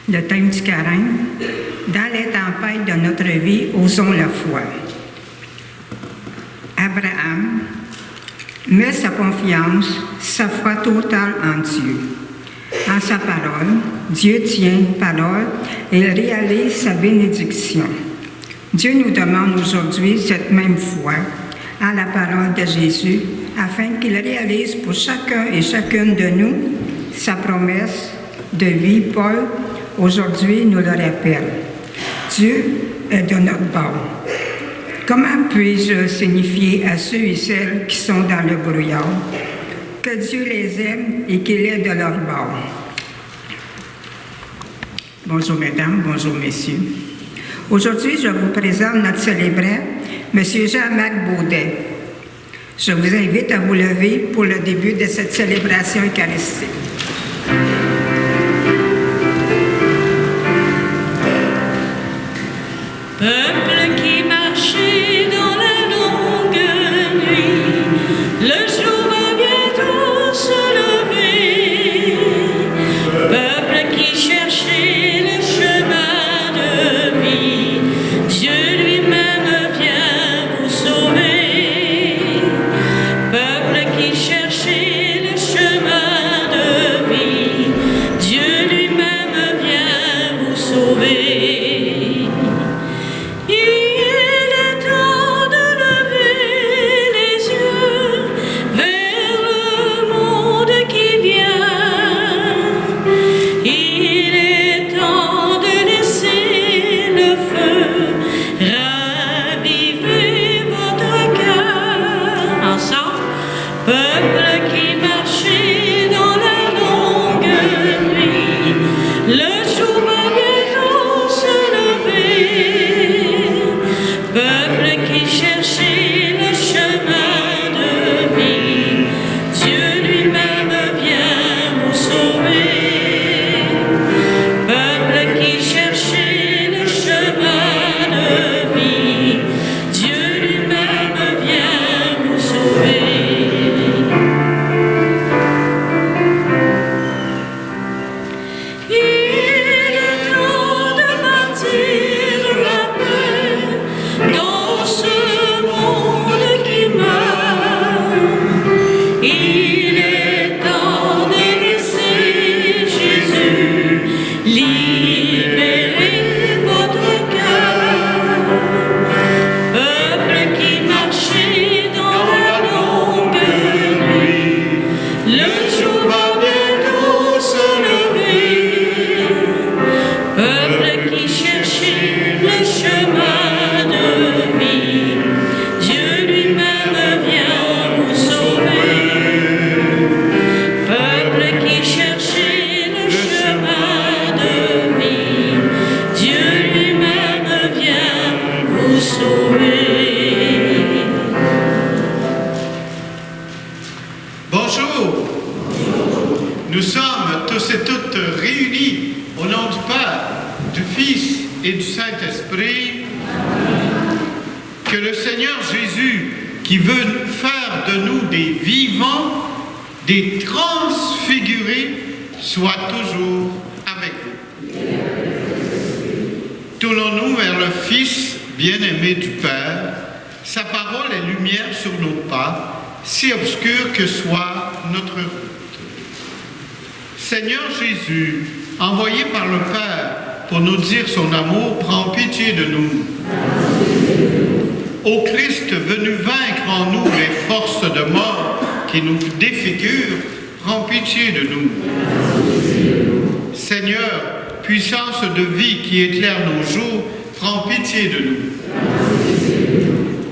Le thème du carême, dans les tempêtes de notre vie, osons la foi. Abraham met sa confiance, sa foi totale en Dieu. En sa parole, Dieu tient parole et il réalise sa bénédiction. Dieu nous demande aujourd'hui cette même foi en la parole de Jésus, afin qu'il réalise pour chacun et chacune de nous sa promesse de vie. Paul, aujourd'hui, nous le rappelle. Dieu est de notre bord. Comment puis-je signifier à ceux et celles qui sont dans le brouillard que Dieu les aime et qu'il est de leur bord? Bonjour mesdames, bonjour messieurs. Aujourd'hui, je vous présente notre célébrant, M. Jean-Marc Baudet. Je vous invite à vous lever pour le début de cette célébration eucharistique. Peuple qui marchait dans la longue nuit, le jour va bientôt se lever. Peuple qui cherchait le chemin de vie, Dieu lui-même vient vous sauver. Peuple qui cherchait le chemin de vie, Dieu lui-même vient vous sauver. Nous sommes tous et toutes réunis au nom du Père, du Fils et du Saint-Esprit. Que le Seigneur Jésus, qui veut faire de nous des vivants, des transfigurés, soit toujours avec vous. Tournons-nous vers le Fils bien-aimé du Père. Sa parole est lumière sur nos pas, si obscure que soit notre route. Seigneur Jésus, envoyé par le Père pour nous dire son amour, prends pitié de nous. Ô Christ, venu vaincre en nous les forces de mort qui nous défigurent, prends pitié de nous. Seigneur, puissance de vie qui éclaire nos jours, prends pitié de nous.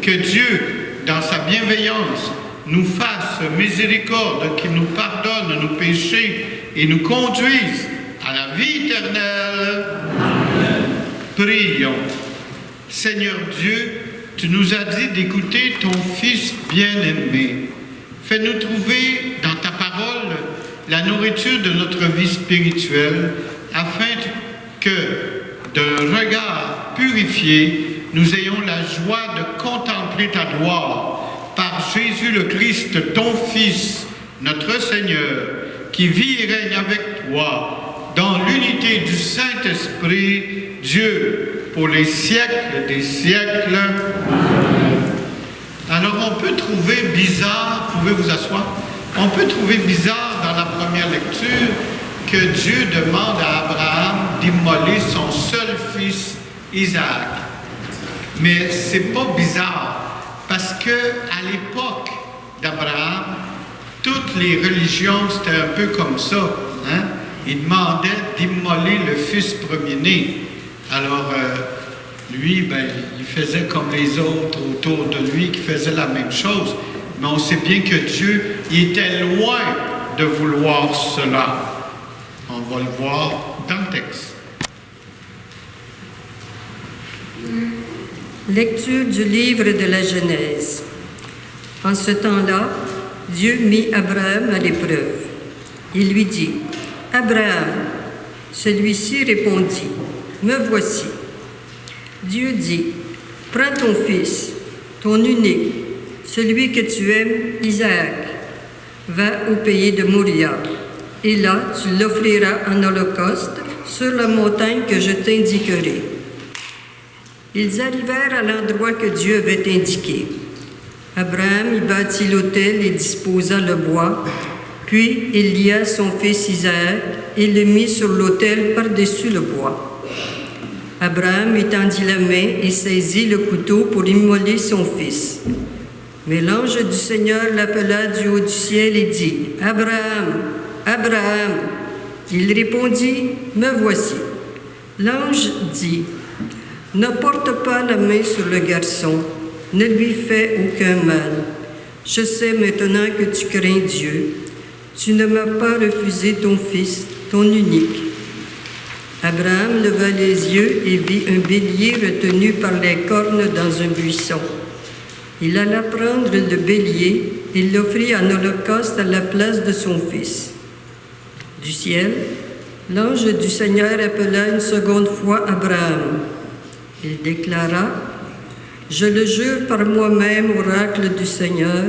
Que Dieu, dans sa bienveillance, nous fasse miséricorde, qu'il nous pardonne nos péchés et nous conduise à la vie éternelle. Amen. Prions. Seigneur Dieu, tu nous as dit d'écouter ton Fils bien-aimé. Fais-nous trouver dans ta parole la nourriture de notre vie spirituelle, afin que, d'un regard purifié, nous ayons la joie de contempler ta gloire par Jésus le Christ, ton Fils, notre Seigneur, qui vit et règne avec toi dans l'unité du Saint-Esprit, Dieu, pour les siècles des siècles. Alors on peut trouver bizarre, vous pouvez vous asseoir, on peut trouver bizarre dans la première lecture que Dieu demande à Abraham d'immoler son seul fils, Isaac. Mais c'est pas bizarre, parce que à l'époque d'Abraham, toutes les religions, c'était un peu comme ça. Hein? Ils demandaient d'immoler le fils premier-né. Alors, lui, il faisait comme les autres autour de lui qui faisaient la même chose. Mais on sait bien que Dieu, il était loin de vouloir cela. On va le voir dans le texte. Lecture du livre de la Genèse. En ce temps-là, Dieu mit Abraham à l'épreuve. Il lui dit, « Abraham !» Celui-ci répondit, « Me voici. » Dieu dit, « Prends ton fils, ton unique, celui que tu aimes, Isaac. Va au pays de Moria, et là tu l'offriras en holocauste sur la montagne que je t'indiquerai. » Ils arrivèrent à l'endroit que Dieu avait indiqué. Abraham y bâtit l'autel et disposa le bois, puis il lia son fils Isaac et le mit sur l'autel par-dessus le bois. Abraham étendit la main et saisit le couteau pour immoler son fils. Mais l'ange du Seigneur l'appela du haut du ciel et dit, « Abraham, Abraham !» Il répondit, « Me voici. » L'ange dit, « Ne porte pas la main sur le garçon, ne lui fais aucun mal. Je sais maintenant que tu crains Dieu. Tu ne m'as pas refusé ton fils, ton unique. » Abraham leva les yeux et vit un bélier retenu par les cornes dans un buisson. Il alla prendre le bélier et l'offrit en holocauste à la place de son fils. Du ciel, l'ange du Seigneur appela une seconde fois Abraham. Il déclara, « Je le jure par moi-même, oracle du Seigneur,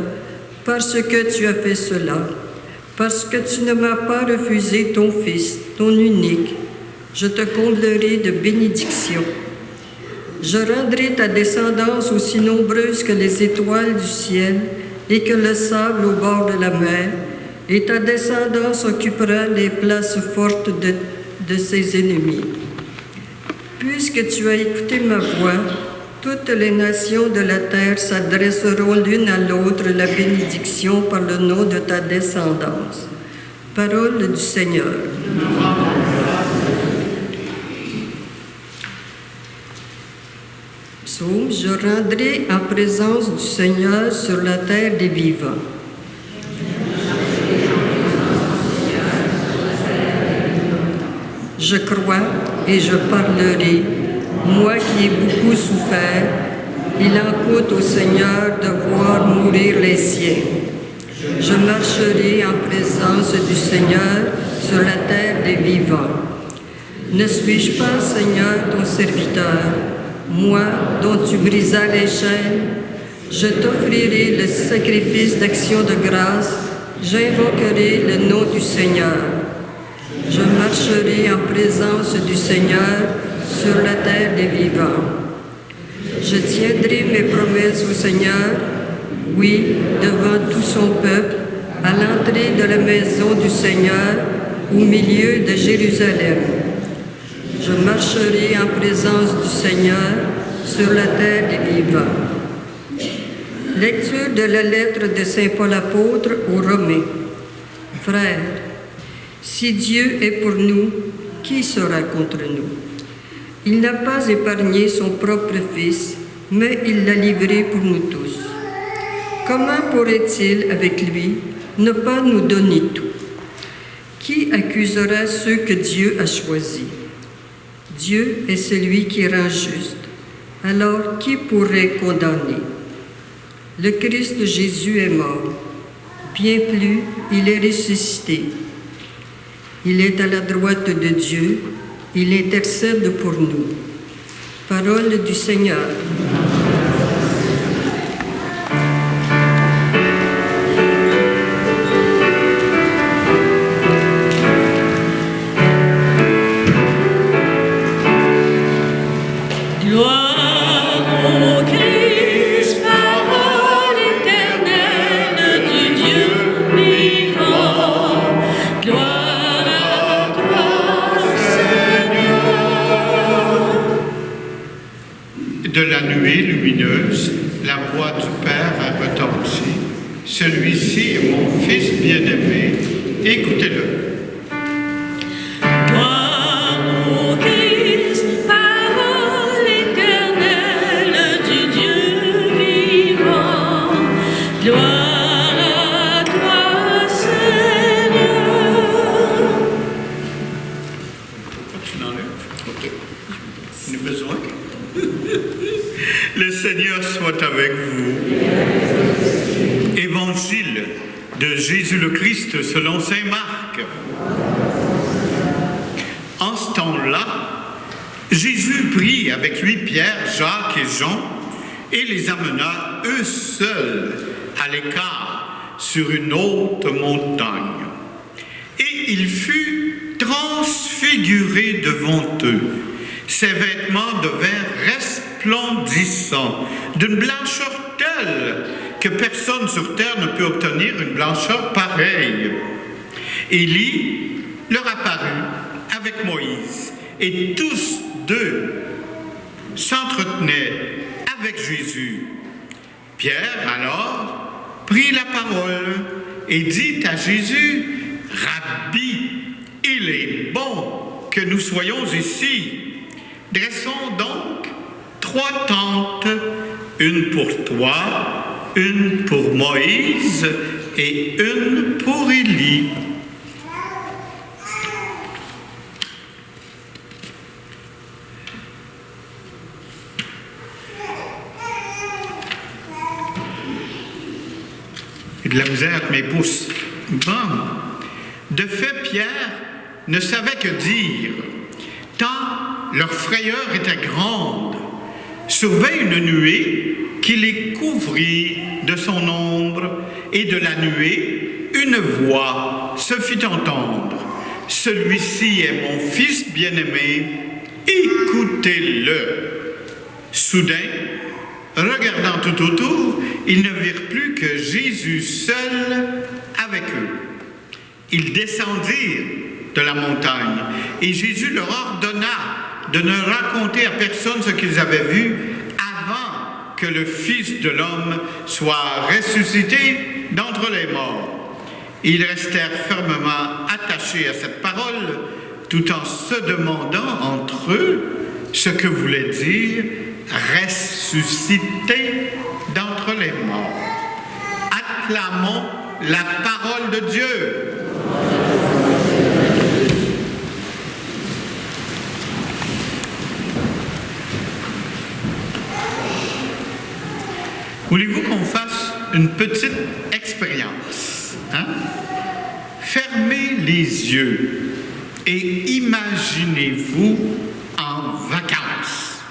parce que tu as fait cela, parce que tu ne m'as pas refusé ton fils, ton unique, je te comblerai de bénédictions. Je rendrai ta descendance aussi nombreuse que les étoiles du ciel et que le sable au bord de la mer, et ta descendance occupera les places fortes de ses ennemis. Puisque tu as écouté ma voix, toutes les nations de la terre s'adresseront l'une à l'autre la bénédiction par le nom de ta descendance. » Parole du Seigneur. Psaume, je rendrai en présence du Seigneur sur la terre des vivants. Je crois et je parlerai, moi qui ai beaucoup souffert, il en coûte au Seigneur de voir mourir les siens. Je marcherai en présence du Seigneur sur la terre des vivants. Ne suis-je pas, Seigneur, ton serviteur, moi dont tu brisas les chaînes? Je t'offrirai le sacrifice d'action de grâce, j'invoquerai le nom du Seigneur. Je marcherai en présence du Seigneur sur la terre des vivants. Je tiendrai mes promesses au Seigneur, oui, devant tout son peuple, à l'entrée de la maison du Seigneur, au milieu de Jérusalem. Je marcherai en présence du Seigneur sur la terre des vivants. Lecture de la lettre de Saint Paul apôtre aux Romains. Frères, si Dieu est pour nous, qui sera contre nous? Il n'a pas épargné son propre Fils, mais il l'a livré pour nous tous. Comment pourrait-il, avec lui, ne pas nous donner tout? Qui accusera ceux que Dieu a choisis? Dieu est celui qui rend juste. Alors, qui pourrait condamner? Le Christ Jésus est mort. Bien plus, il est ressuscité. Il est à la droite de Dieu. Il intercède pour nous. Parole du Seigneur. nuée lumineuse, la voix du Père a retenti. Celui-ci est mon Fils bien-aimé. Écoutez-le. Gloire au Christ, parole éternelle du Dieu vivant. Gloire à toi, Seigneur. Tu l'enlèves? OK. On a besoin. Le Seigneur soit avec vous. Évangile de Jésus le Christ selon saint Marc. En ce temps-là, Jésus prit avec lui Pierre, Jacques et Jean et les amena eux seuls à l'écart sur une haute montagne. Et il fut transfiguré devant eux. Ses vêtements devinrent resplendissants, d'une blancheur telle que personne sur terre ne peut obtenir une blancheur pareille. Élie leur apparut avec Moïse, et tous deux s'entretenaient avec Jésus. Pierre alors prit la parole et dit à Jésus: Rabbi, il est bon que nous soyons ici. Dressons donc 3 tentes, une pour toi, une pour Moïse et une pour Élie. J'ai de la misère avec mes pouces. Bon. De fait, Pierre ne savait que dire, tant leur frayeur était grande. Survint une nuée qui les couvrit de son ombre, et de la nuée, une voix se fit entendre. Celui-ci est mon Fils bien-aimé, écoutez-le. Soudain, regardant tout autour, ils ne virent plus que Jésus seul avec eux. Ils descendirent de la montagne, et Jésus leur ordonna de ne raconter à personne ce qu'ils avaient vu avant que le Fils de l'homme soit ressuscité d'entre les morts. Ils restèrent fermement attachés à cette parole, tout en se demandant entre eux ce que voulait dire « ressuscité d'entre les morts ». Acclamons la parole de Dieu. Voulez-vous qu'on fasse une petite expérience? Fermez les yeux et imaginez-vous en vacances.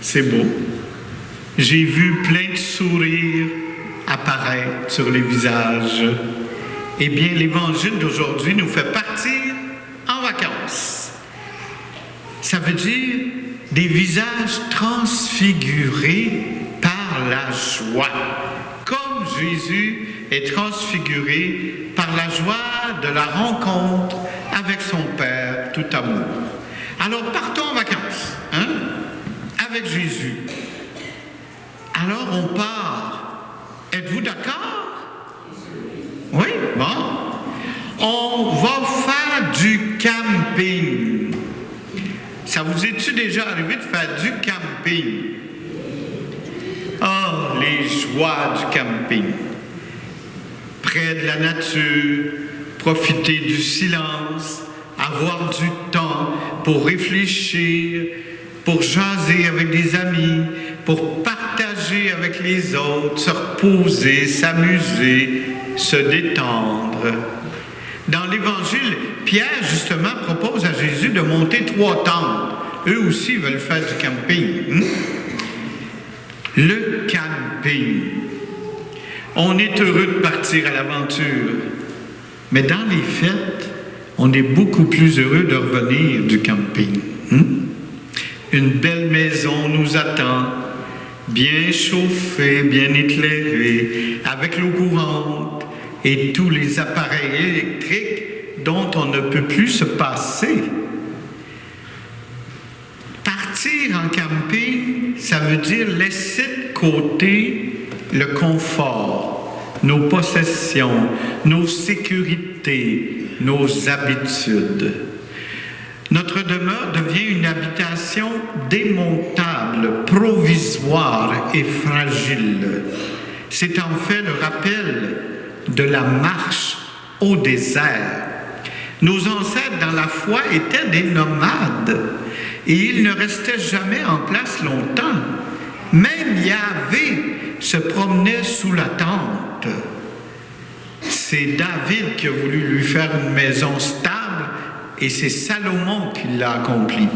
C'est beau. J'ai vu plein de sourires apparaître sur les visages. Eh bien, l'évangile d'aujourd'hui nous fait partir en vacances. Ça veut dire des visages transfigurés par la joie, comme Jésus est transfiguré par la joie de la rencontre avec son Père tout amour. Alors partons en vacances, avec Jésus. Alors on part. Êtes-vous d'accord? Oui, bon. On va faire du camping. Ça vous est-tu déjà arrivé de faire du camping? Oh, les joies du camping. Près de la nature, profiter du silence, avoir du temps pour réfléchir, pour jaser avec des amis, pour partager avec les autres, se reposer, s'amuser, se détendre. Dans l'Évangile, Pierre, justement, propose à Jésus de monter 3 tentes. Eux aussi veulent faire du camping. Le camping. On est heureux de partir à l'aventure. Mais dans les fêtes, on est beaucoup plus heureux de revenir du camping. Une belle maison nous attend, bien chauffée, bien éclairée, avec l'eau courante et tous les appareils électriques dont on ne peut plus se passer. Partir Partir en camping, ça veut dire laisser de côté le confort, nos possessions, nos sécurités, nos habitudes. Notre demeure devient une habitation démontable, provisoire et fragile. C'est en fait le rappel de la marche au désert. Nos ancêtres dans la foi étaient des nomades et ils ne restaient jamais en place longtemps. Même Yahvé se promenait sous la tente. C'est David qui a voulu lui faire une maison stable et c'est Salomon qui l'a accompli.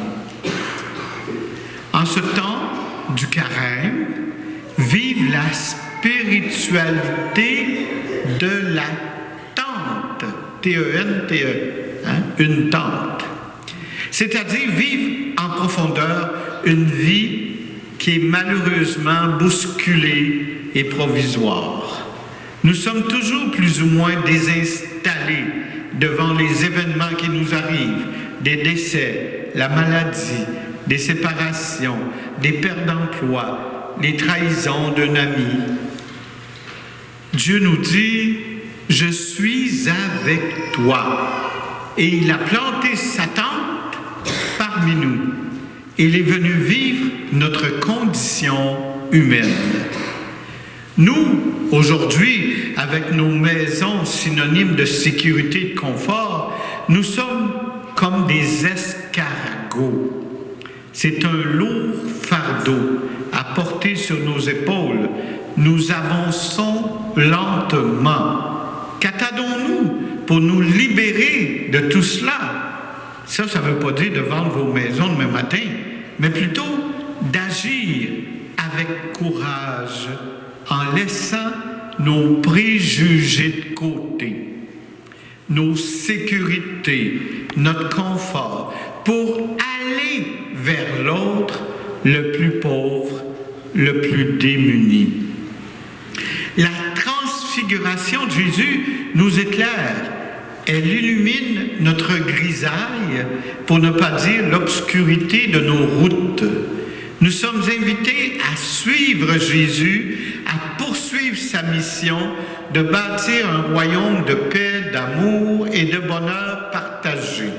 En ce temps du carême, vive la spiritualité de la tente. T-E-N-T-E, une tente. C'est-à-dire vivre en profondeur une vie qui est malheureusement bousculée et provisoire. Nous sommes toujours plus ou moins désinstallés devant les événements qui nous arrivent, des décès, la maladie, des séparations, des pertes d'emploi, les trahisons d'un ami. Dieu nous dit « Je suis avec toi ». Et il a planté sa tente parmi nous. Il est venu vivre notre condition humaine. Nous, aujourd'hui, avec nos maisons synonymes de sécurité et de confort, nous sommes comme des escargots. C'est un lourd fardeau à porter sur nos épaules. Nous avançons lentement. Qu'attendons-nous pour nous libérer de tout cela? Ça ne veut pas dire de vendre vos maisons demain matin, mais plutôt d'agir avec courage en laissant nos préjugés de côté, nos sécurités, notre confort, pour aller vers l'autre, le plus pauvre, le plus démuni. La transfiguration de Jésus nous éclaire. Elle illumine notre grisaille, pour ne pas dire l'obscurité de nos routes. Nous sommes invités à suivre Jésus, à poursuivre sa mission de bâtir un royaume de paix, d'amour et de bonheur partagé.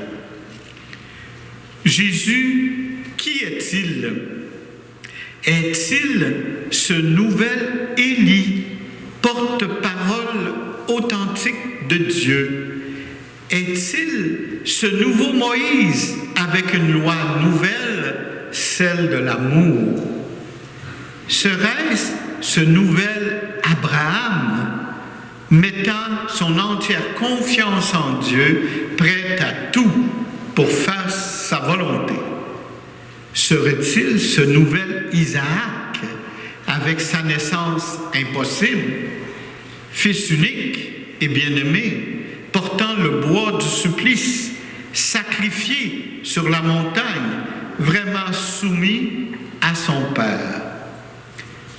Jésus, qui est-il? Est-il ce nouvel Élie, porte-parole authentique de Dieu? Est-il ce nouveau Moïse avec une loi nouvelle, celle de l'amour? Serait-ce ce nouvel Abraham mettant son entière confiance en Dieu, prêt à tout pour faire sa volonté? Serait-il ce nouvel Isaac avec sa naissance impossible, fils unique et bien-aimé, portant le bois du supplice, sacrifié sur la montagne, vraiment soumis à son Père?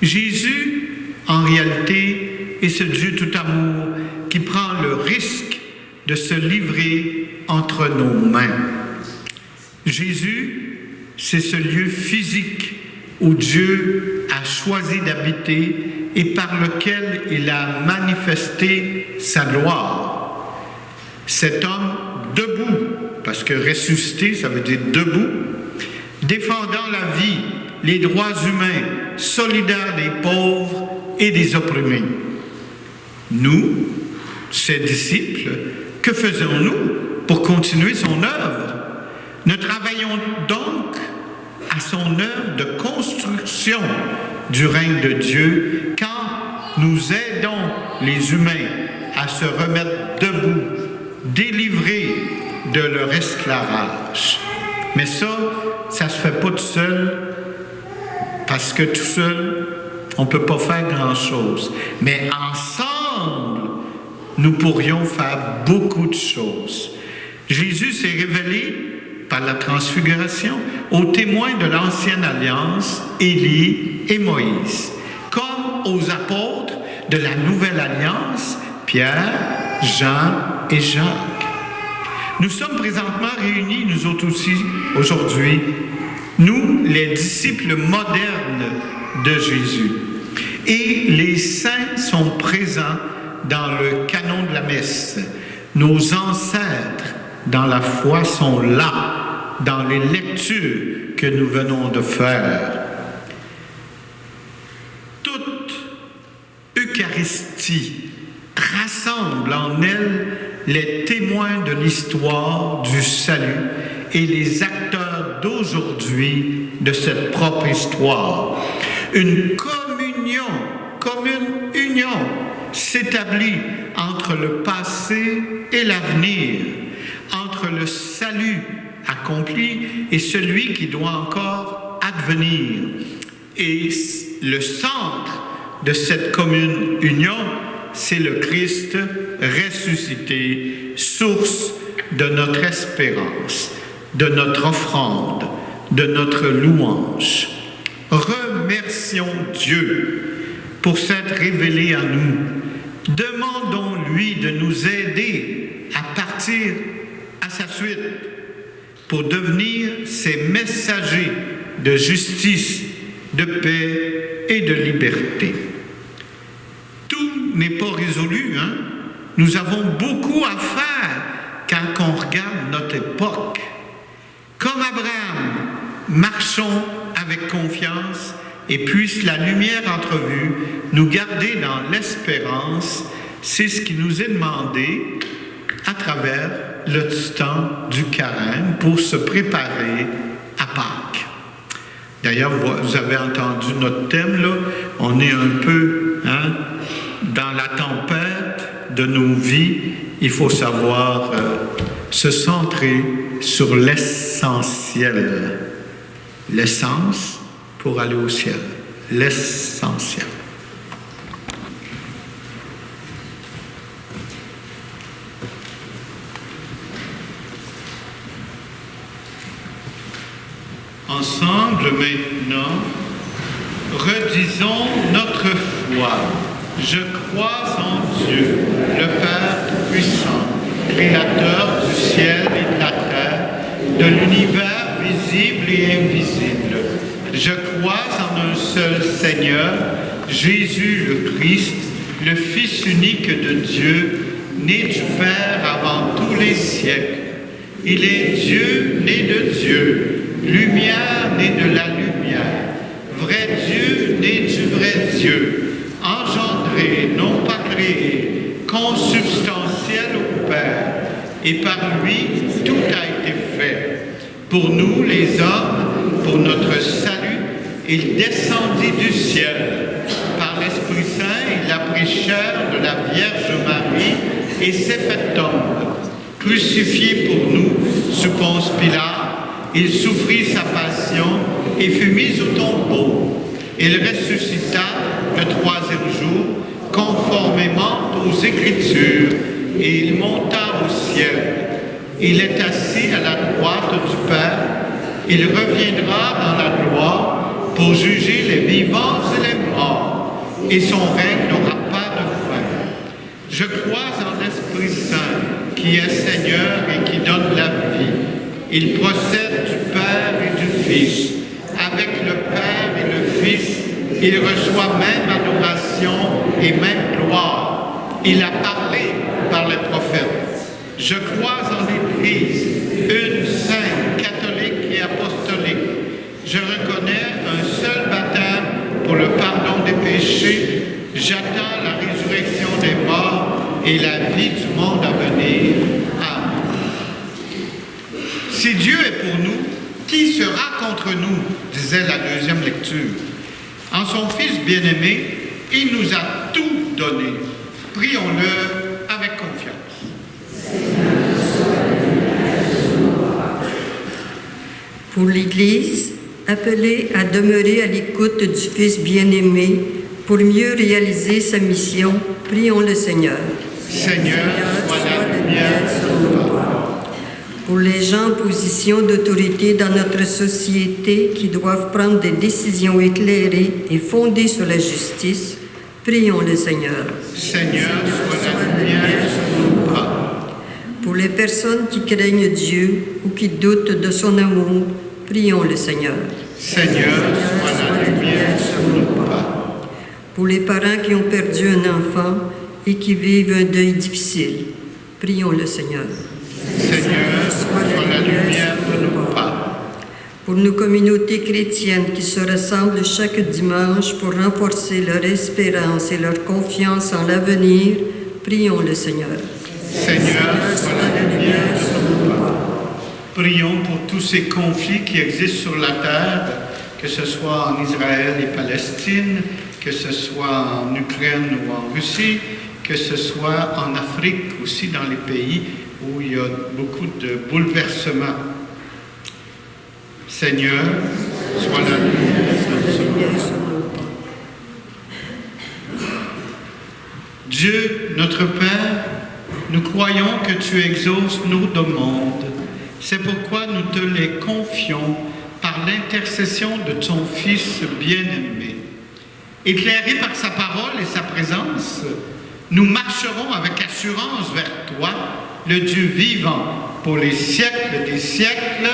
Jésus, en réalité, est ce Dieu tout amour qui prend le risque de se livrer entre nos mains. Jésus, c'est ce lieu physique où Dieu a choisi d'habiter et par lequel il a manifesté sa gloire. Cet homme debout, parce que ressuscité, ça veut dire debout, défendant la vie, les droits humains, solidaire des pauvres et des opprimés. Nous, ses disciples, que faisons-nous pour continuer son œuvre? Nous travaillons donc à son œuvre de construction du règne de Dieu quand nous aidons les humains à se remettre debout, délivrés de leur esclavage. Mais ça ne se fait pas tout seul, parce que tout seul, on ne peut pas faire grand-chose. Mais ensemble, nous pourrions faire beaucoup de choses. Jésus s'est révélé par la transfiguration aux témoins de l'ancienne alliance, Élie et Moïse, comme aux apôtres de la nouvelle alliance, Pierre, Jean et Jacques. Nous sommes présentement réunis, nous autres aussi, aujourd'hui, nous, les disciples modernes de Jésus. Et les saints sont présents dans le canon de la messe. Nos ancêtres dans la foi sont là, dans les lectures que nous venons de faire. Toute Eucharistie rassemble en elle les témoins de l'histoire du salut et les acteurs d'aujourd'hui de cette propre histoire. Une commune union s'établit entre le passé et l'avenir, entre le salut accompli et celui qui doit encore advenir. Et le centre de cette commune union, c'est le Christ ressuscité, source de notre espérance, de notre offrande, de notre louange. Remercions Dieu pour s'être révélé à nous. Demandons-lui de nous aider à partir à sa suite pour devenir ses messagers de justice, de paix et de liberté. Tout n'est pas résolu, hein? Nous avons beaucoup à faire quand on regarde notre époque. Comme Abraham, marchons avec confiance et puisse la lumière entrevue nous garder dans l'espérance. C'est ce qui nous est demandé à travers le temps du carême pour se préparer à Pâques. D'ailleurs, vous avez entendu notre thème, là. On est un peu dans la tempête de nos vies. Il faut savoir se centrer sur l'essentiel. L'essence pour aller au ciel. L'essentiel. Ensemble maintenant, redisons notre foi. Je crois en Dieu, le Père Tout-Puissant, Créateur du ciel et de la terre, de l'univers visible et invisible. Je crois en un seul Seigneur, Jésus le Christ, le Fils unique de Dieu, né du Père avant tous les siècles. Il est Dieu né de Dieu, lumière née de la lumière, vrai Dieu né du vrai Dieu, engendré, non pas créé, consubstantiel au Père, et par lui tout a été fait. Pour nous les hommes, pour notre salut, il descendit du ciel. Par l'Esprit Saint, il a pris chair de la Vierge Marie et s'est fait homme. Crucifié pour nous sous Ponce Pilate, il souffrit sa passion et fut mis au tombeau. Il ressuscita le troisième jour, conformément aux Écritures, et il monta au ciel. Il est assis à la droite du Père. Il reviendra dans la gloire pour juger les vivants et les morts, et son règne n'aura pas de fin. Je crois en l'Esprit Saint, qui est Seigneur et qui donne la vie. Il procède du Père et du Fils. Avec le Père et le Fils, il reçoit même adoration et même gloire. Il a parlé par les prophètes. Je crois en l'Église, une sainte, catholique et apostolique. Je reconnais un seul baptême pour le pardon des péchés. J'attends la résurrection des morts et la vie du monde à venir. Amen. Si Dieu est pour nous, qui sera contre nous, disait la deuxième lecture. En son Fils bien-aimé, il nous a tout donné. Prions-le avec confiance. Pour l'Église, appelée à demeurer à l'écoute du Fils bien-aimé pour mieux réaliser sa mission, prions le Seigneur. Seigneur, sois la lumière sur nos pas. Pour les gens en position d'autorité dans notre société qui doivent prendre des décisions éclairées et fondées sur la justice, prions le Seigneur. Seigneur, sois la lumière sur nos pas. Pour les personnes qui craignent Dieu ou qui doutent de son amour, Prions le Seigneur. Seigneur, sois la lumière sur nos pas. Pour les parents qui ont perdu un enfant et qui vivent un deuil difficile, prions le Seigneur. Seigneur, sois la lumière de nos pas. Pour nos communautés chrétiennes qui se rassemblent chaque dimanche pour renforcer leur espérance et leur confiance en l'avenir, prions le Seigneur. Seigneur, sois la lumière de nos pas. Prions pour tous ces conflits qui existent sur la terre, que ce soit en Israël et Palestine, que ce soit en Ukraine ou en Russie, que ce soit en Afrique, aussi dans les pays où il y a beaucoup de bouleversements. Seigneur, sois la lumière sur nos pas. Dieu, notre Père, nous croyons que tu exauces nos demandes. C'est pourquoi nous te les confions par l'intercession de ton Fils bien-aimé. Éclairés par sa parole et sa présence, nous marcherons avec assurance vers toi, le Dieu vivant, pour les siècles des siècles.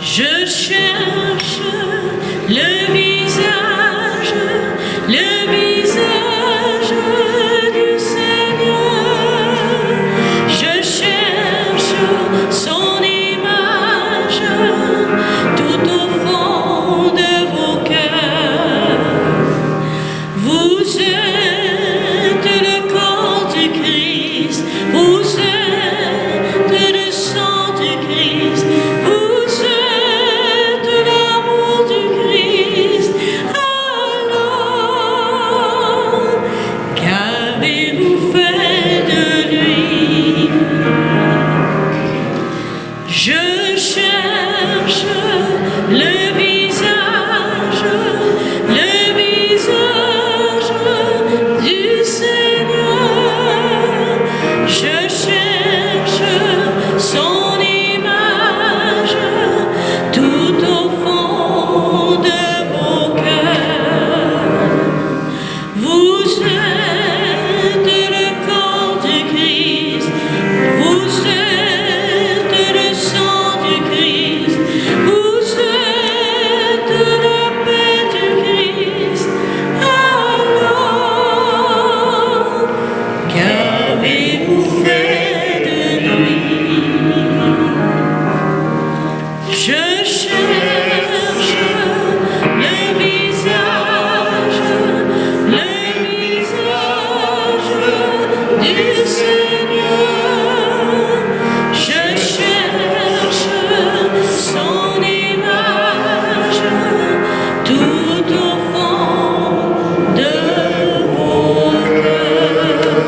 Je cherche le visage du Seigneur. Je cherche son image tout au fond de vos cœurs. Vous êtes le corps du Christ, vous êtes le sang du Christ, vous êtes l'amour du Christ. Alors, qu'avez-vous fait de lui? Je cherche le visage du Seigneur. Je cherche son image tout au fond de vos cœurs. Vous êtes le corps du Christ, vous êtes le sang du Christ, vous êtes la paix du Christ. Alors, qu'avez-vous fait de lui? Je cherche le visage du Seigneur. Je cherche son image tout au fond de vos cœurs.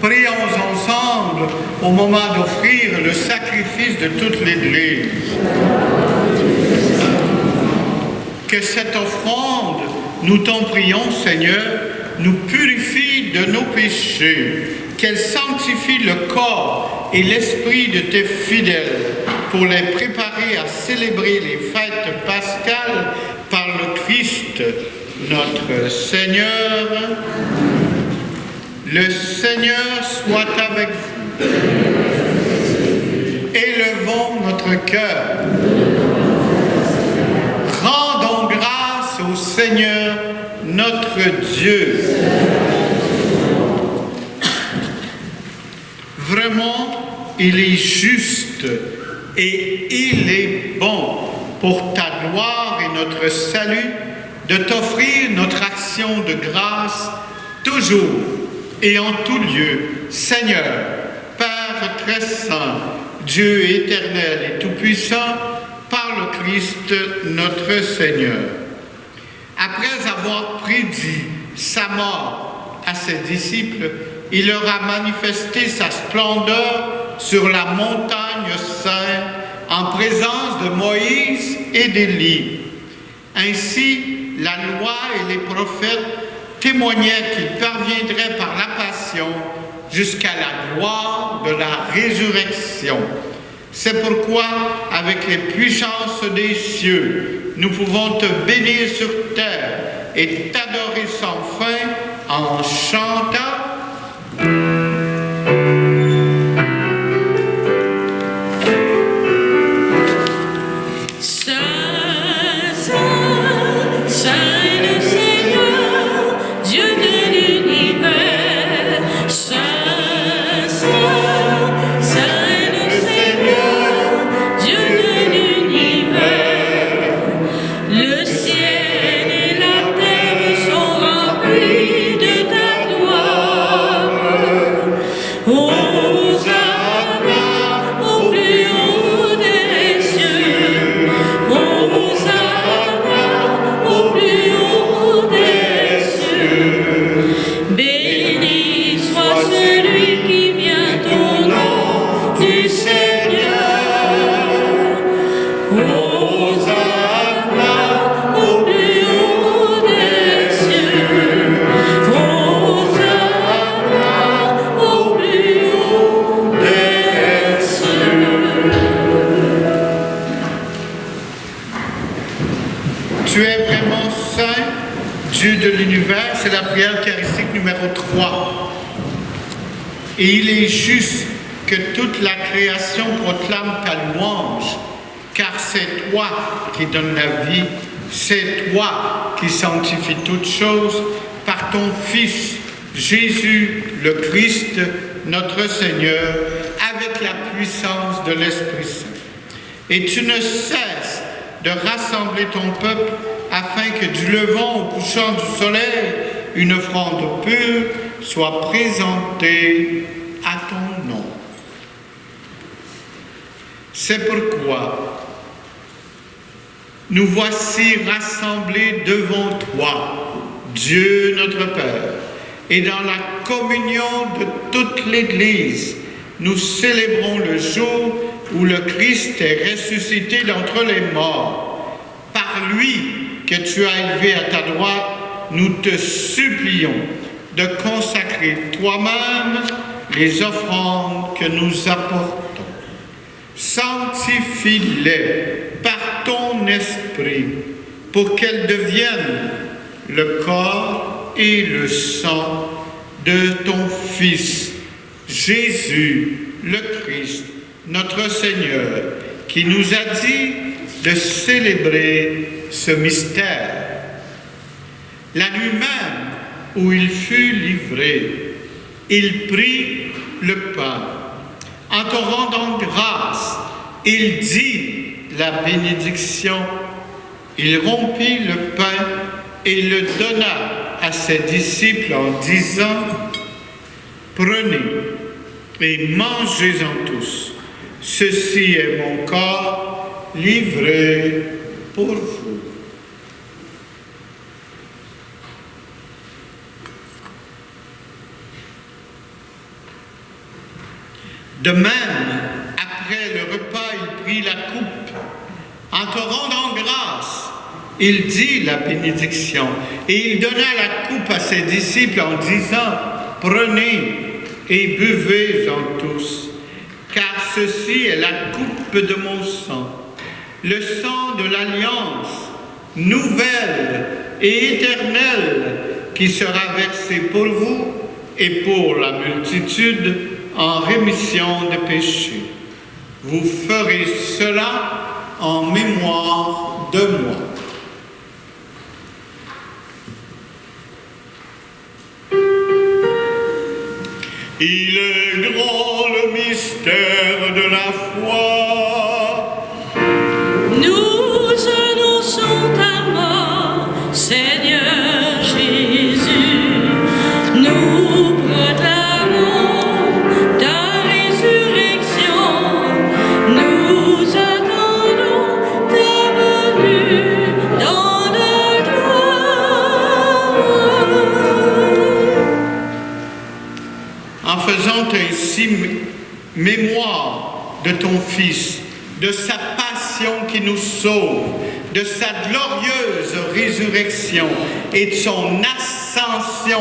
Prions ensemble au moment d'offrir le sacrifice de toute l'Église. Que cette offrande, nous t'en prions, Seigneur, nous purifie de nos péchés, qu'elle sanctifie le corps et l'esprit de tes fidèles pour les préparer à célébrer les fêtes pascales par le Christ, notre Seigneur. Le Seigneur soit avec vous. Élevons notre cœur. Rendons grâce au Seigneur, notre Dieu. Vraiment, il est juste et il est bon pour ta gloire et notre salut de t'offrir notre action de grâce toujours et en tout lieu. Seigneur, Père très saint, Dieu éternel et tout-puissant, par le Christ notre Seigneur. Après avoir prédit sa mort à ses disciples, il leur a manifesté sa splendeur sur la montagne sainte en présence de Moïse et d'Élie. Ainsi, la loi et les prophètes témoignaient qu'il parviendrait par la passion jusqu'à la gloire de la résurrection. C'est pourquoi, avec les puissances des cieux, nous pouvons te bénir sur terre et t'adorer sans fin en chantant. Tu es vraiment saint, Dieu de l'univers, c'est la prière eucharistique numéro 3. Et il est juste que toute la création proclame ta louange, car c'est toi qui donnes la vie, c'est toi qui sanctifies toutes choses par ton Fils, Jésus le Christ, notre Seigneur, avec la puissance de l'Esprit Saint. Et tu ne cesses de rassembler ton peuple afin que du levant au couchant du soleil, une offrande pure soit présentée à ton nom. C'est pourquoi nous voici rassemblés devant toi, Dieu notre Père, et dans la communion de toute l'Église, nous célébrons le jour où le Christ est ressuscité d'entre les morts. Par lui que tu as élevé à ta droite, nous te supplions de consacrer toi-même les offrandes que nous apportons. Sanctifie-les par ton esprit pour qu'elles deviennent le corps et le sang de ton Fils, Jésus le Christ, notre Seigneur, qui nous a dit de célébrer ce mystère. La nuit même où il fut livré, il prit le pain. En te rendant grâce, il dit la bénédiction. Il rompit le pain et le donna à ses disciples en disant: prenez et mangez-en tous. Ceci est mon corps livré pour vous. De même, après le repas, il prit la coupe. En te rendant grâce, il dit la bénédiction. Et il donna la coupe à ses disciples en disant: prenez et buvez-en tous, car ceci est la coupe de mon sang, le sang de l'alliance nouvelle et éternelle qui sera versé pour vous et pour la multitude en rémission des péchés. Vous ferez cela en mémoire de moi. Il est grand le mystère de la foi. Nous annonçons ta mort, Seigneur Jésus. Nous proclamons ta résurrection. Nous attendons ta venue dans la gloire. En faisant ainsi mémoire de ton Fils, de sa passion qui nous sauve, de sa glorieuse résurrection et de son ascension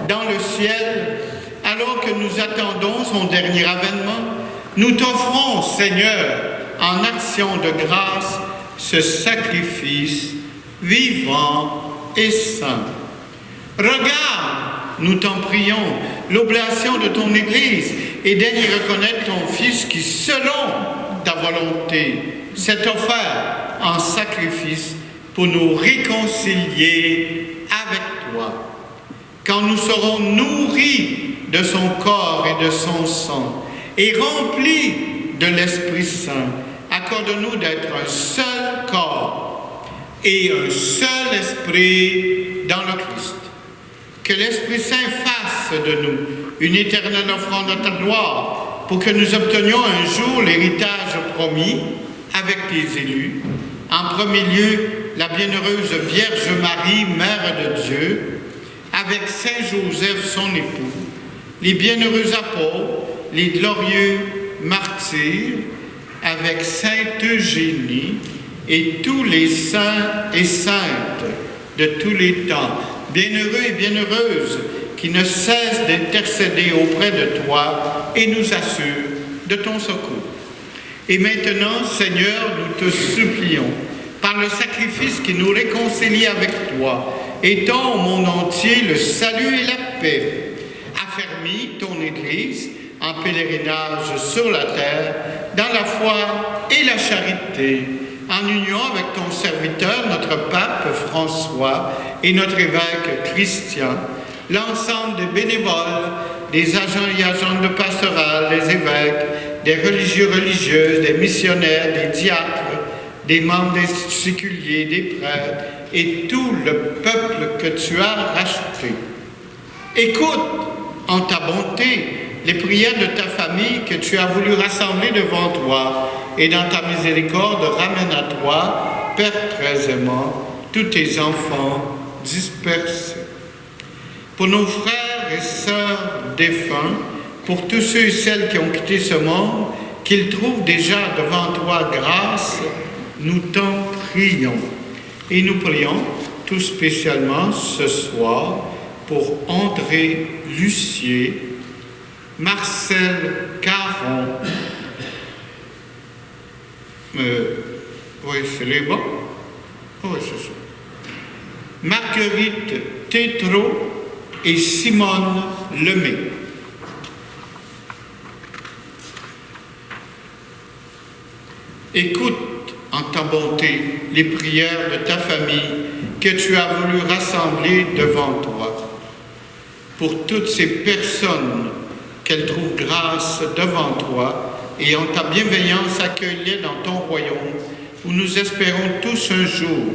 dans le ciel, alors que nous attendons son dernier avènement, nous t'offrons, Seigneur, en action de grâce, ce sacrifice vivant et saint. Regarde, nous t'en prions, l'oblation de ton Église et daigne y reconnaître ton Fils qui, selon ta volonté, s'est offert en sacrifice pour nous réconcilier avec toi. Quand nous serons nourris de son corps et de son sang et remplis de l'Esprit Saint, accorde-nous d'être un seul corps et un seul esprit dans le Christ. Que l'Esprit Saint fasse de nous une éternelle offrande de ta gloire pour que nous obtenions un jour l'héritage promis avec tes élus. En premier lieu, la bienheureuse Vierge Marie, Mère de Dieu, avec Saint Joseph, son époux, les bienheureux apôtres, les glorieux martyrs, avec Sainte Eugénie et tous les saints et saintes de tous les temps, bienheureux et bienheureuses, qui ne cessent d'intercéder auprès de toi et nous assurent de ton secours. Et maintenant, Seigneur, nous te supplions, par le sacrifice qui nous réconcilie avec toi, étends au monde entier le salut et la paix. Affermis ton Église en pèlerinage sur la terre, dans la foi et la charité, en union avec ton serviteur, notre pape François, et notre évêque Christian, l'ensemble des bénévoles, des agents et agentes de pastoral, des évêques, des religieux, religieuses, des missionnaires, des diacres, des membres des séculiers, des prêtres, et tout le peuple que tu as racheté. Écoute en ta bonté les prières de ta famille que tu as voulu rassembler devant toi, et dans ta miséricorde ramène à toi, Père très aimant, tous tes enfants dispersés. Pour nos frères et sœurs défunts, pour tous ceux et celles qui ont quitté ce monde, qu'ils trouvent déjà devant toi grâce, nous t'en prions. Et nous prions tout spécialement ce soir pour André Lucier, Marcel Caron, oui, c'est les bons. Oui, c'est ça. Marguerite Tétrault et Simone Lemay. Écoute en ta bonté les prières de ta famille que tu as voulu rassembler devant toi. Pour toutes ces personnes qu'elles trouvent grâce devant toi et en ta bienveillance accueille-les dans ton royaume où nous espérons tous un jour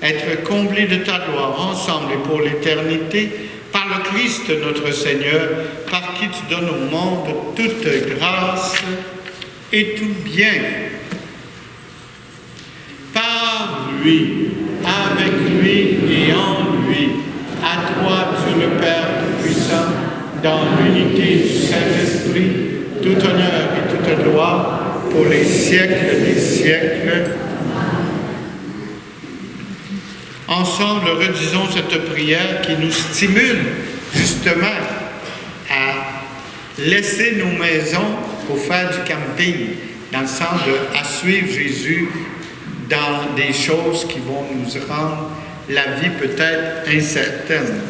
être comblés de ta gloire ensemble et pour l'éternité par le Christ notre Seigneur, par qui tu donnes au monde toute grâce et tout bien. Par lui, avec lui et en lui, à toi, Dieu le Père Tout-Puissant, dans l'unité du Saint-Esprit, tout honneur et toute gloire pour les siècles des siècles. Ensemble, redisons cette prière qui nous stimule justement à laisser nos maisons pour faire du camping, dans le sens à suivre Jésus dans des choses qui vont nous rendre la vie peut-être incertaine.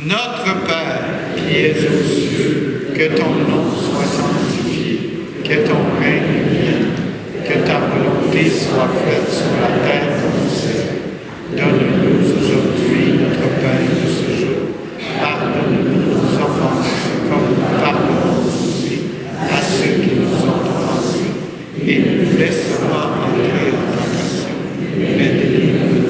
Notre Père qui es aux cieux, que ton nom soit sanctifié, que ton règne vienne, que ta volonté soit faite sur la terre comme au ciel. Donne-nous aujourd'hui notre pain de ce jour. Pardonne-nous nos offenses, comme nous pardonnons aussi à ceux qui nous ont offensés. Et ne nous laisse pas entrer en tentation, mais délivre-nous.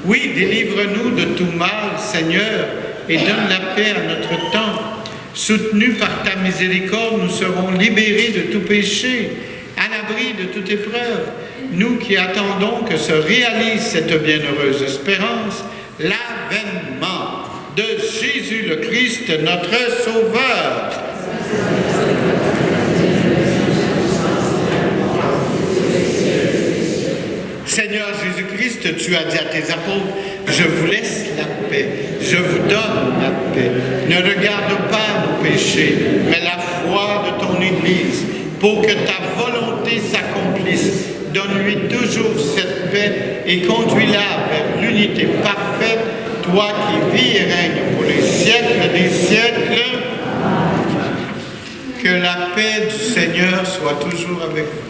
Oui, délivre-nous de tout mal, Seigneur, et donne la paix à notre temps. Soutenus par ta miséricorde, nous serons libérés de tout péché, à l'abri de toute épreuve. Nous qui attendons que se réalise cette bienheureuse espérance, l'avènement de Jésus le Christ, notre Sauveur. Seigneur Jésus-Christ, tu as dit à tes apôtres, je vous laisse la paix, je vous donne la paix. Ne regarde pas nos péché, mais la foi de ton Église, pour que ta volonté s'accomplisse. Donne-lui toujours cette paix et conduis-la vers l'unité parfaite, toi qui vis et règnes pour les siècles des siècles. Que la paix du Seigneur soit toujours avec vous.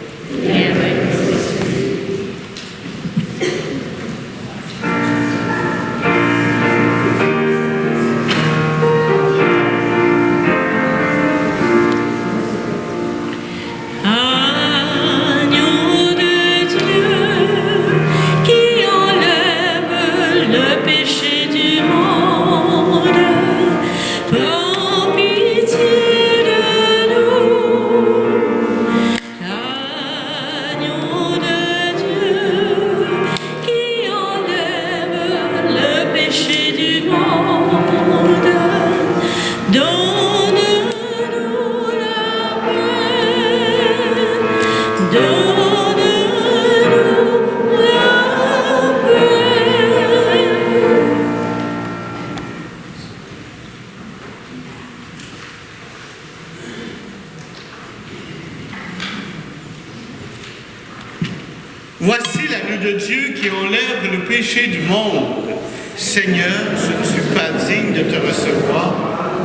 Voici l'agneau de Dieu qui enlève le péché du monde. Seigneur, je ne suis pas digne de te recevoir,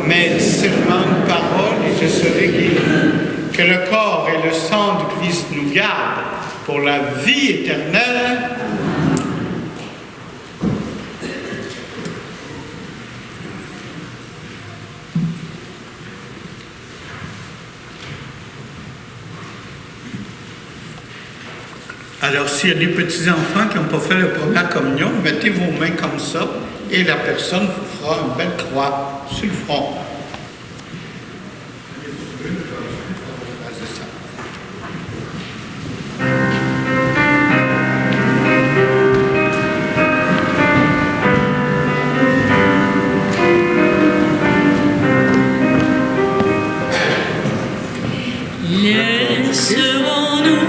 mais seulement une parole et je serai guéri. Que le corps et le sang du Christ nous gardent pour la vie éternelle. Alors, s'il y a des petits-enfants qui n'ont pas fait la première communion, mettez vos mains comme ça et la personne vous fera une belle croix sur le front. Laisserons-nous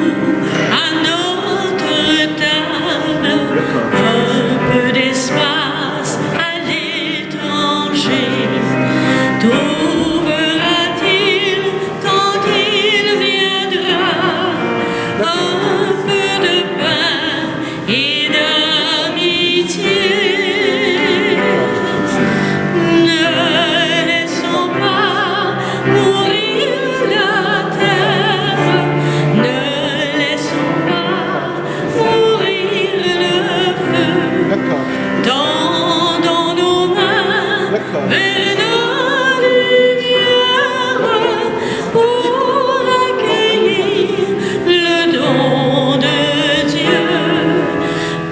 à notre table un peu d'espace à l'étranger? Trouvera-t-il quand il viendra un peu de pain et d'amitié? Ne laissons pas mourir la terre, ne laissons pas mourir le feu. Tendons nos mains vers la lumière pour accueillir le don de Dieu,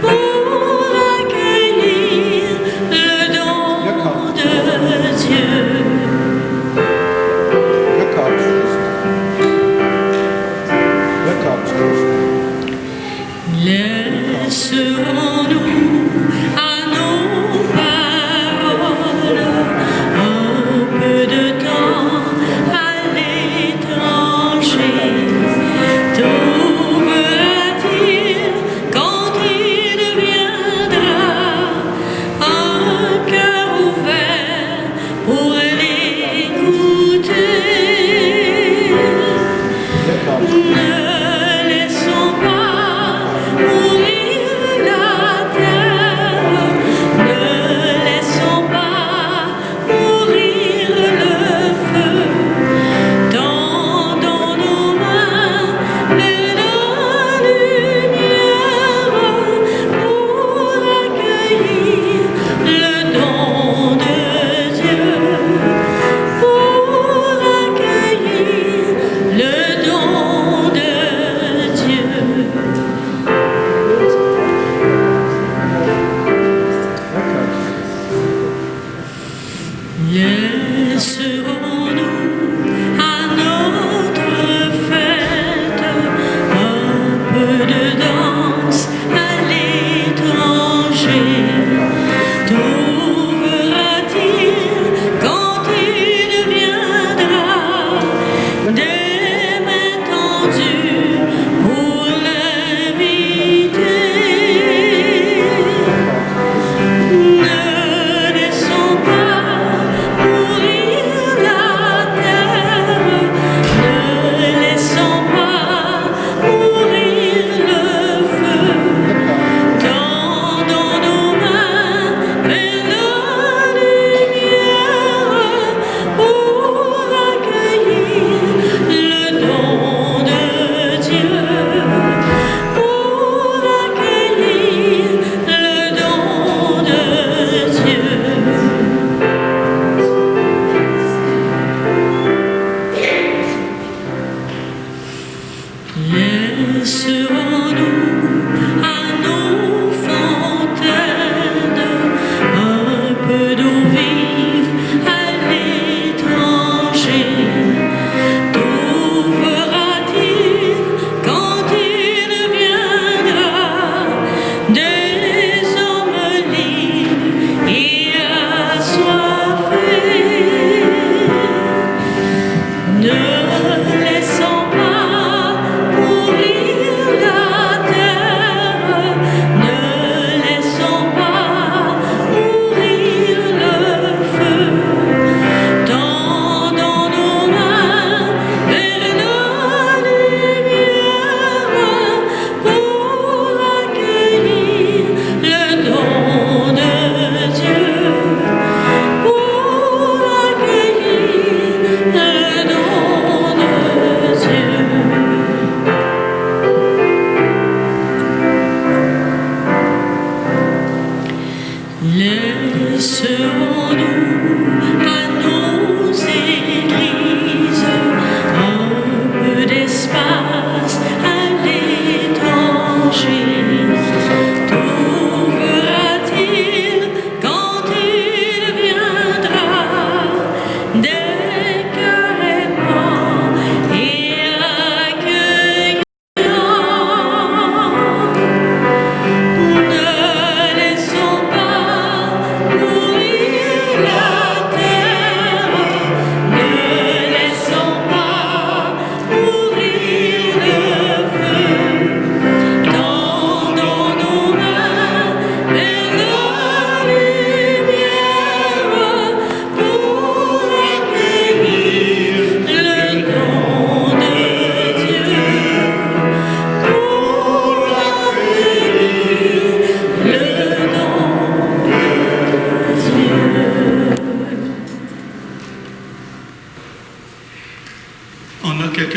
pour accueillir le don de Dieu. Laisserons-nous à nos paroles un peu de temps à l'étranger? Trouvera-t-il quand il viendra un cœur ouvert pour l'écouter? Ne laissons pas mourir la terre, ne laissons pas mourir le feu. Tendons nos mains vers la lumière pour accueillir le don de Dieu, pour accueillir le don de Dieu. Laisserons-nous à notre fête un peu de danse à l'étranger? Trouvera-t-il quand il viendra des mains tendues pour l'inviter? Ne laissons pas mourir la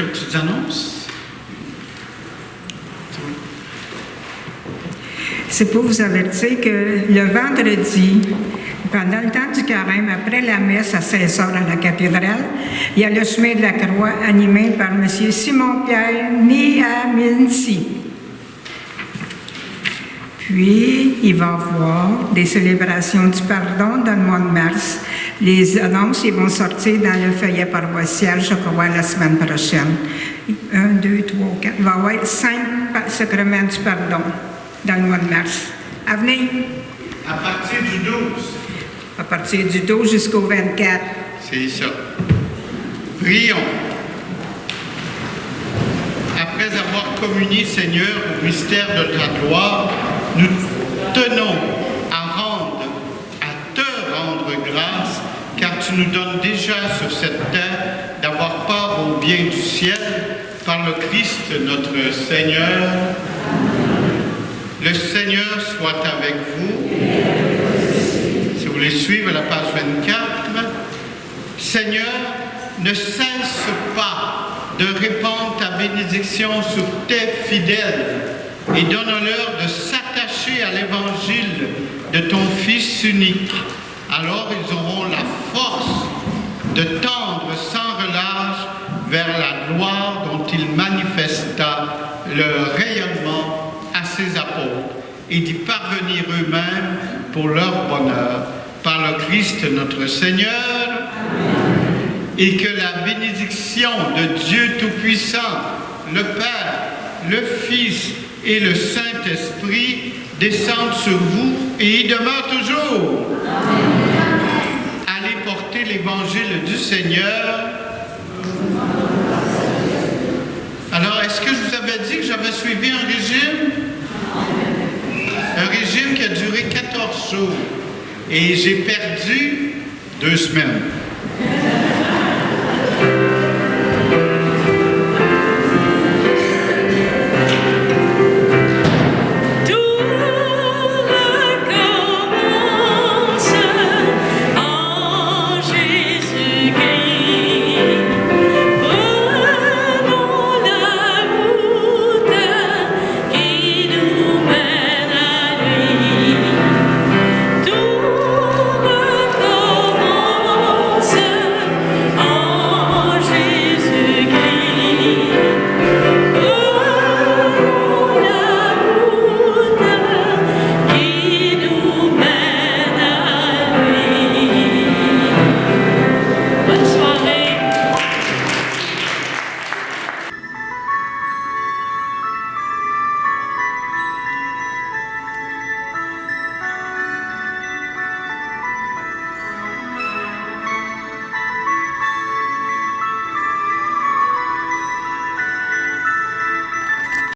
quelques petites annonces? C'est pour vous avertir que le vendredi, pendant le temps du carême, après la messe à 16h à la cathédrale, il y a le chemin de la croix animé par M. Simon-Pierre Niaminsi. Puis, il va y avoir des célébrations du pardon dans le mois de mars. Les annonces ils vont sortir dans le feuillet paroissial, je crois, la semaine prochaine. 1, 2, 3, 4. Il va y avoir 5 sacrements du pardon dans le mois de mars. À venir. À partir du 12. À partir du 12 jusqu'au 24. C'est ça. Prions. Après avoir communié, Seigneur, au mystère de ta gloire, nous tenons à te rendre grâce, car tu nous donnes déjà sur cette terre d'avoir part au bien du ciel par le Christ notre Seigneur. Le Seigneur soit avec vous. Si vous voulez suivre la page 24, Seigneur, ne cesse pas de répandre ta bénédiction sur tes fidèles et donne-leur de s'attacher à l'évangile de ton Fils unique. Alors ils auront la force de tendre sans relâche vers la gloire dont il manifesta le rayonnement à ses apôtres et d'y parvenir eux-mêmes pour leur bonheur. Par le Christ notre Seigneur. Amen. Et que la bénédiction de Dieu Tout-Puissant, le Père, le Fils et le Saint-Esprit descendent sur vous et y demeurent toujours. Amen. Allez porter l'évangile du Seigneur. Alors, est-ce que je vous avais dit que j'avais suivi un régime? Un régime qui a duré 14 jours. Et j'ai perdu 2 semaines.